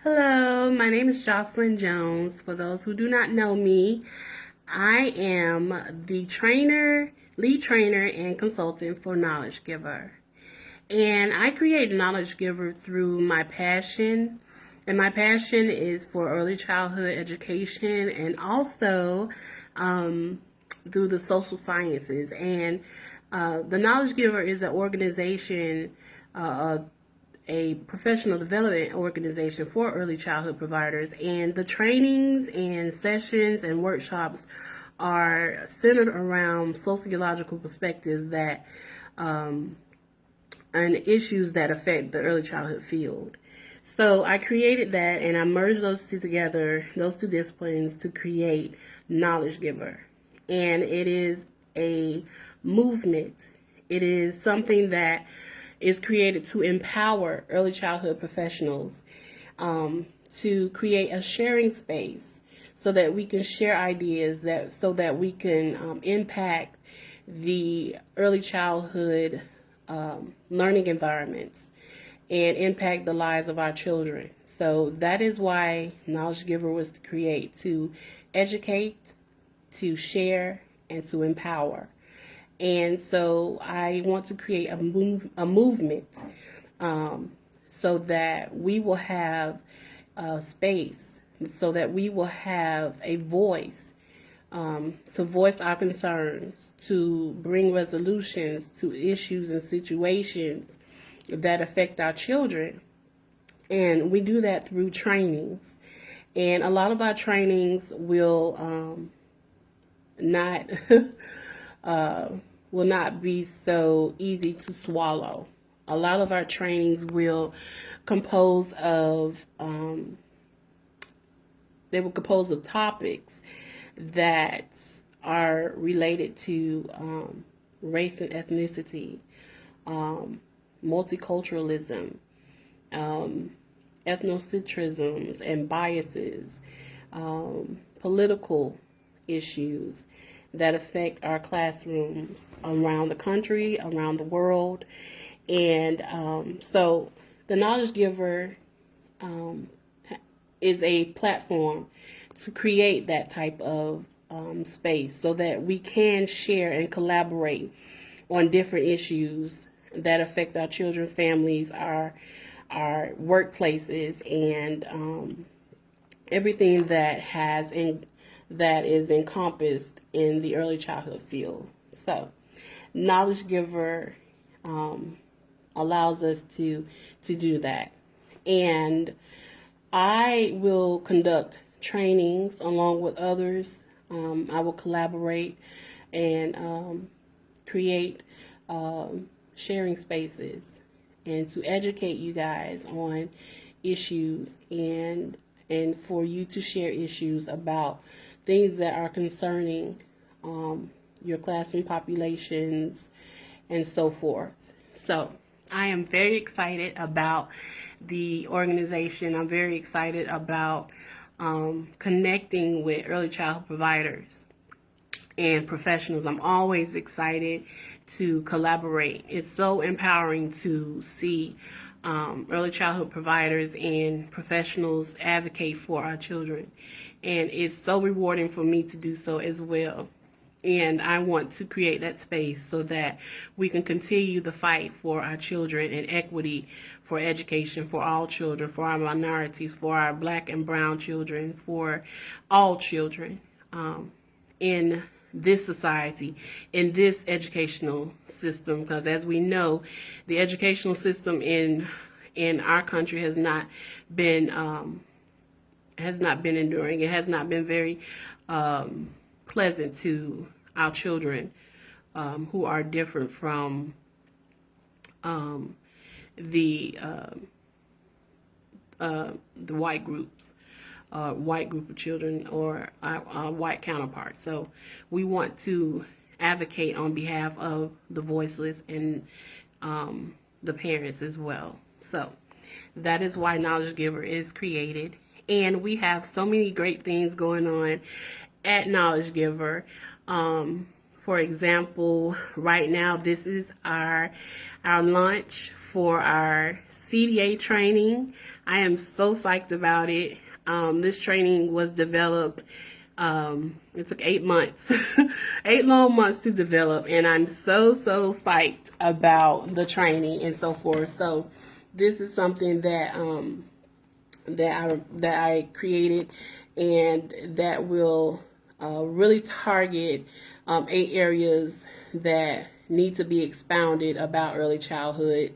Hello, my name is Jocelyn Jones. For those who do not know me, I am the lead trainer, and consultant for Knowledge Giver. And I created Knowledge Giver through my passion. And my passion is for early childhood education and also through the social sciences. And the Knowledge Giver is an organization, a professional development organization for early childhood providers, and the trainings and sessions and workshops are centered around sociological perspectives that and issues that affect the early childhood field. So I created that and I merged those two together, those two disciplines, to create Knowledge Giver. And it is a movement. It is something that is created to empower early childhood professionals, to create a sharing space so that we can share ideas, so that we can impact the early childhood learning environments and impact the lives of our children. So that is why Knowledge Giver was to create, to educate, to share, and to empower. And so I want to create a movement, so that we will have space, so that we will have a voice, to voice our concerns, to bring resolutions to issues and situations that affect our children. And we do that through trainings. And a lot of our trainings will not will not be so easy to swallow. A lot of our trainings will compose of topics that are related to race and ethnicity, multiculturalism, ethnocentrisms and biases, political issues that affect our classrooms around the country, around the world. And so the Knowledge Giver is a platform to create that type of space so that we can share and collaborate on different issues that affect our children, families, our workplaces, and everything that is encompassed in the early childhood field. So, Knowledge Giver allows us to do that. And I will conduct trainings along with others. I will collaborate and create sharing spaces and to educate you guys on issues, and for you to share issues about things that are concerning your classroom populations and so forth. So I am very excited about the organization. I'm very excited about connecting with early childhood providers and professionals. I'm always excited to collaborate. It's so empowering to see early childhood providers and professionals advocate for our children. And it's so rewarding for me to do so as well. And I want to create that space so that we can continue the fight for our children and equity for education for all children, for our minorities, for our black and brown children, for all children in this society, in this educational system. Because as we know, the educational system in our country has not been enduring. It has not been very pleasant to our children who are different from the white groups, white group of children, or our white counterparts. So we want to advocate on behalf of the voiceless and the parents as well. So that is why Knowledge Giver is created. And we have so many great things going on at Knowledge Giver. For example, right now, this is our launch for our CDA training. I am so psyched about it. This training was developed, it took 8 months, 8 long months to develop, and I'm so psyched about the training and so forth. So this is something that that I created, and that will really target 8 areas that need to be expounded about early childhood,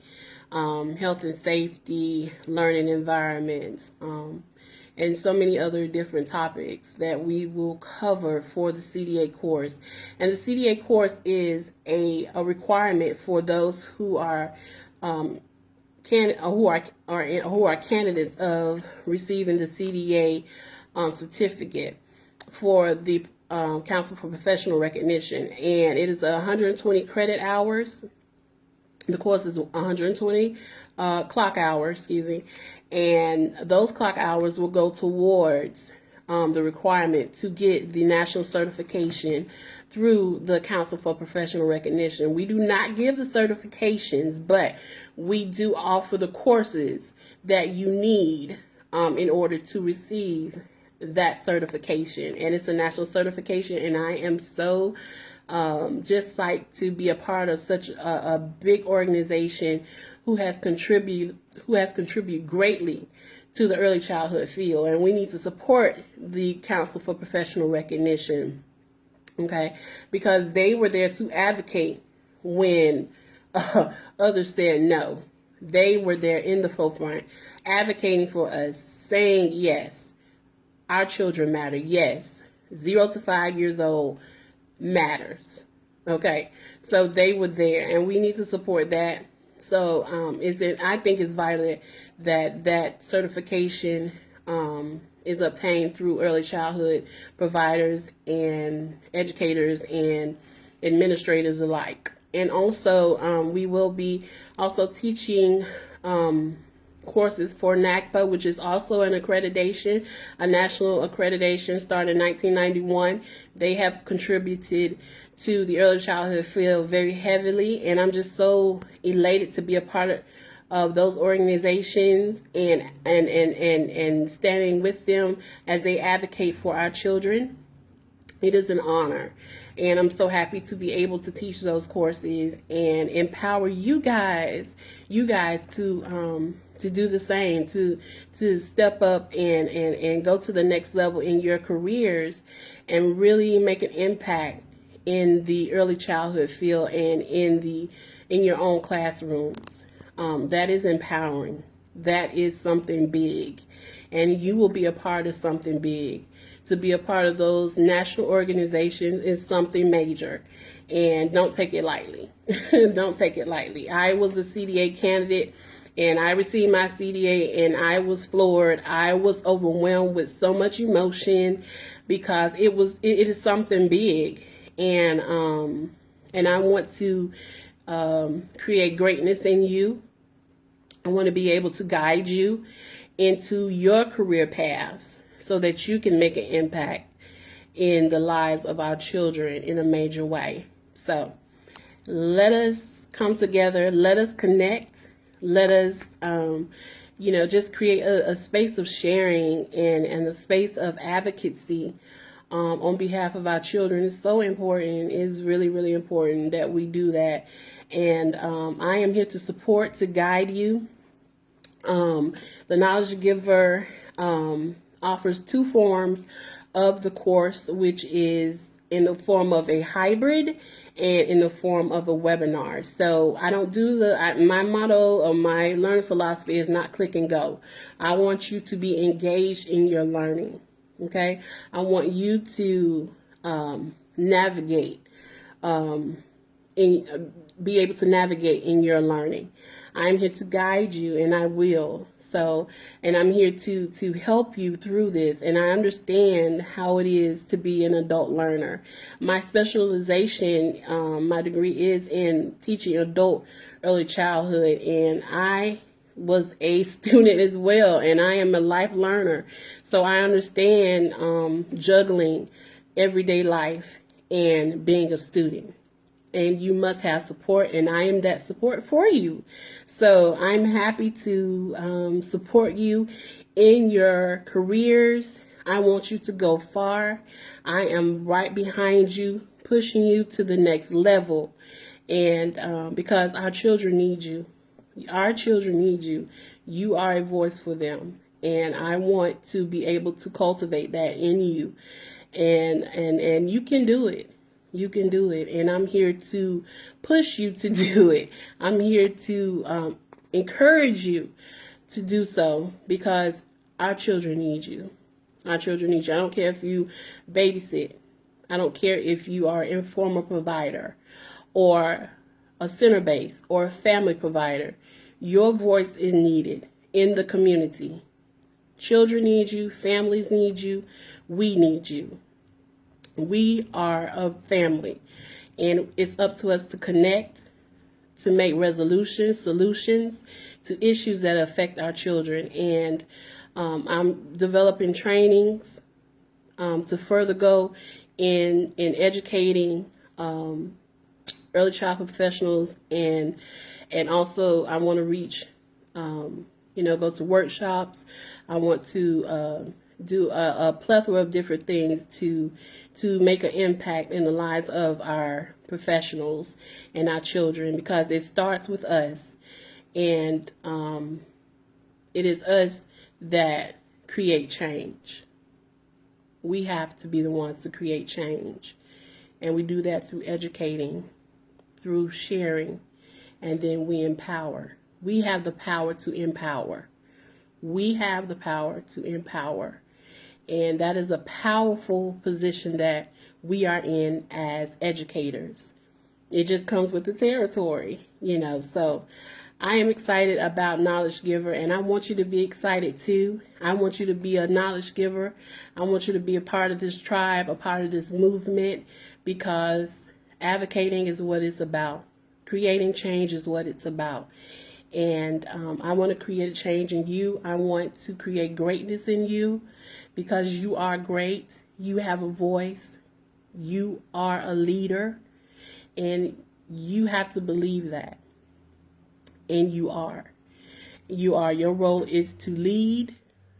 health and safety, learning environments, and so many other different topics that we will cover for the CDA course. And the CDA course is a requirement for those who are who are candidates of receiving the CDA certificate for the Council for Professional Recognition, and it is 120 credit hours. The course is 120 clock hours, and those clock hours will go towards the requirement to get the national certification through the Council for Professional Recognition. We do not give the certifications, but we do offer the courses that you need in order to receive that certification. And it's a national certification, and I am so just psyched to be a part of such a big organization who has contributed greatly to the early childhood field. And we need to support the Council for Professional Recognition, okay, because they were there to advocate when others said no. They were there in the forefront, advocating for us, saying yes, our children matter. Yes, 0 to 5 years old matters. Okay, so they were there, and we need to support that. So I think it's vital that certification is obtained through early childhood providers and educators and administrators alike. And also we will be also teaching courses for NACPA, which is also an accreditation, a national accreditation started in 1991. They have contributed to the early childhood field very heavily, and I'm just so elated to be a part of those organizations and standing with them as they advocate for our children. It is an honor, and I'm so happy to be able to teach those courses and empower you guys to do the same, to step up and go to the next level in your careers and really make an impact in the early childhood field and in your own classrooms. That is empowering. That is something big, and you will be a part of something big. To be a part of those national organizations is something major, and don't take it lightly. Don't take it lightly. I was a CDA candidate, and I received my CDA, and I was floored. I was overwhelmed with so much emotion because it is something big, and I want to create greatness in you. I want to be able to guide you into your career paths so that you can make an impact in the lives of our children in a major way. So let us come together. Let us connect. Let us, just create a space of sharing and a space of advocacy on behalf of our children. It's so important. It's really, really important that we do that. And I am here to support, to guide you. The Knowledge Giver offers 2 forms of the course, which is in the form of a hybrid and in the form of a webinar. So I don't do my motto or my learning philosophy is not click and go. I want you to be engaged in your learning. Okay, I want you to navigate be able to navigate in your learning. I'm here to guide you, and I will. And I'm here to help you through this. And I understand how it is to be an adult learner. My specialization, my degree is in teaching adult early childhood, and I was a student as well, and I am a life learner. So I understand juggling everyday life and being a student. And you must have support, and I am that support for you. So I'm happy to support you in your careers. I want you to go far. I am right behind you, pushing you to the next level. And because our children need you. Our children need you. You are a voice for them. And I want to be able to cultivate that in you. And you can do it. You can do it. And I'm here to push you to do it. I'm here to encourage you to do so, because our children need you. Our children need you. I don't care if you babysit. I don't care if you are an informal provider or a center base or a family provider. Your voice is needed in the community. Children need you. Families need you. We need you. We are a family, and it's up to us to connect, to make resolutions, solutions to issues that affect our children. And I'm developing trainings to further go in educating early childhood professionals, and also I want to reach, go to workshops. I want to do a plethora of different things to make an impact in the lives of our professionals and our children, because it starts with us, and it is us that create change. We have to be the ones to create change, and we do that through educating, through sharing, and then we empower. We have the power to empower. We have the power to empower. And that is a powerful position that we are in as educators. It just comes with the territory, So I am excited about Knowledge Giver, and I want you to be excited too. I want you to be a knowledge giver. I want you to be a part of this tribe, a part of this movement, because advocating is what it's about. Creating change is what it's about. And I want to create a change in you. I want to create greatness in you, because you are great. You have a voice. You are a leader. And you have to believe that. And you are. You are. Your role is to lead.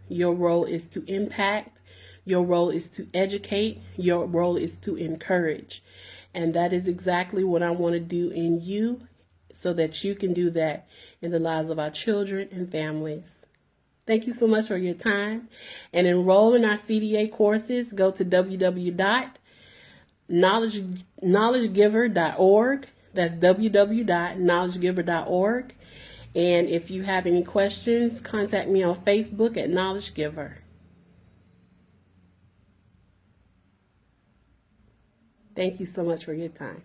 Your role is to impact. Your role is to educate. Your role is to encourage. And that is exactly what I want to do in you, so that you can do that in the lives of our children and families. Thank you so much for your time. And enroll in our CDA courses. Go to www.knowledgegiver.org. That's www.knowledgegiver.org. And if you have any questions, contact me on Facebook at Knowledge Giver. Thank you so much for your time.